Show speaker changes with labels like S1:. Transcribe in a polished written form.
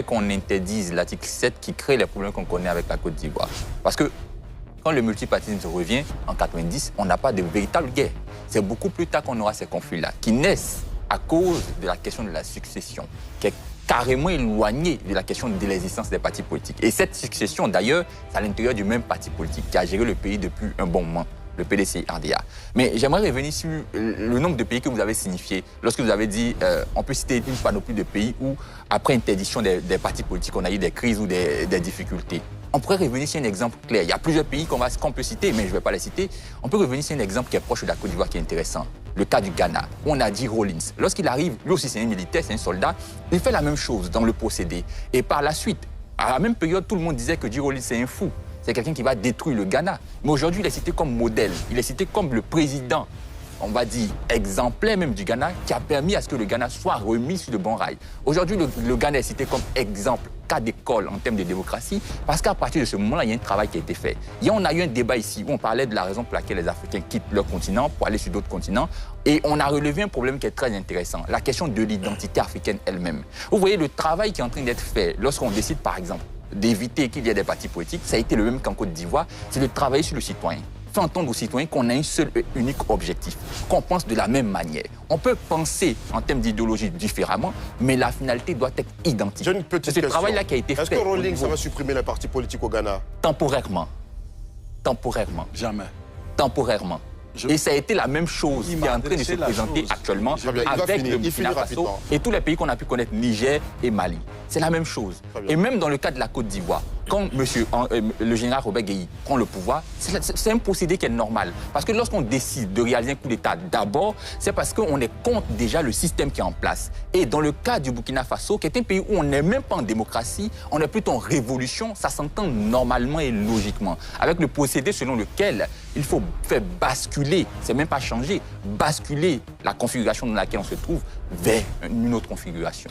S1: qu'on interdise l'article 7 qui crée les problèmes qu'on connaît avec la Côte d'Ivoire. Parce que quand le multipartisme revient en 90, on n'a pas de véritable guerre. C'est beaucoup plus tard qu'on aura ces conflits-là qui naissent à cause de la question de la succession, qui est carrément éloignée de la question de l'existence des partis politiques. Et cette succession, d'ailleurs, c'est à l'intérieur du même parti politique qui a géré le pays depuis un bon moment, le PDC-RDA. Mais j'aimerais revenir sur le nombre de pays que vous avez signifiés. Lorsque vous avez dit, on peut citer une panoplie de pays où, après interdiction des partis politiques, on a eu des crises ou des difficultés. On pourrait revenir sur un exemple clair. Il y a plusieurs pays qu'on peut citer, mais je ne vais pas les citer. On peut revenir sur un exemple qui est proche de la Côte d'Ivoire, qui est intéressant. Le cas du Ghana, où on a dit Rawlings. Lorsqu'il arrive, lui aussi c'est un militaire, c'est un soldat, il fait la même chose dans le procédé. Et par la suite, à la même période, tout le monde disait que Rawlings c'est un fou. C'est quelqu'un qui va détruire le Ghana. Mais aujourd'hui, il est cité comme modèle. Il est cité comme le président, on va dire, exemplaire même du Ghana, qui a permis à ce que le Ghana soit remis sur le bon rail. Aujourd'hui, le Ghana est cité comme exemple, cas d'école en termes de démocratie, parce qu'à partir de ce moment-là, il y a un travail qui a été fait. On a eu un débat ici où on parlait de la raison pour laquelle les Africains quittent leur continent pour aller sur d'autres continents, et on a relevé un problème qui est très intéressant, la question de l'identité africaine elle-même. Vous voyez le travail qui est en train d'être fait lorsqu'on décide, par exemple, d'éviter qu'il y ait des partis politiques, ça a été le même qu'en Côte d'Ivoire, c'est de travailler sur le citoyen. Faire entendre aux citoyens qu'on a un seul et unique objectif, qu'on pense de la même manière. On peut penser en termes d'idéologie différemment, mais la finalité doit être identique.
S2: J'ai une petite question.
S1: Ce travail-là qui a été fait...
S2: Est-ce que Rawlings, ça va supprimer les partis politiques au Ghana?
S1: Temporairement. Temporairement.
S3: Jamais.
S1: Temporairement. Et ça a été la même chose qui est en train de se présenter actuellement avec le Burkina Faso et tous les pays qu'on a pu connaître, Niger et Mali. C'est la même chose. Et même dans le cas de la Côte d'Ivoire, quand le général Robert Guèye prend le pouvoir, c'est un procédé qui est normal. Parce que lorsqu'on décide de réaliser un coup d'État, d'abord, c'est parce qu'on est contre déjà le système qui est en place. Et dans le cas du Burkina Faso, qui est un pays où on n'est même pas en démocratie, on est plutôt en révolution, ça s'entend normalement et logiquement. Avec le procédé selon lequel il faut faire basculer, c'est même pas changer, basculer la configuration dans laquelle on se trouve vers une autre configuration.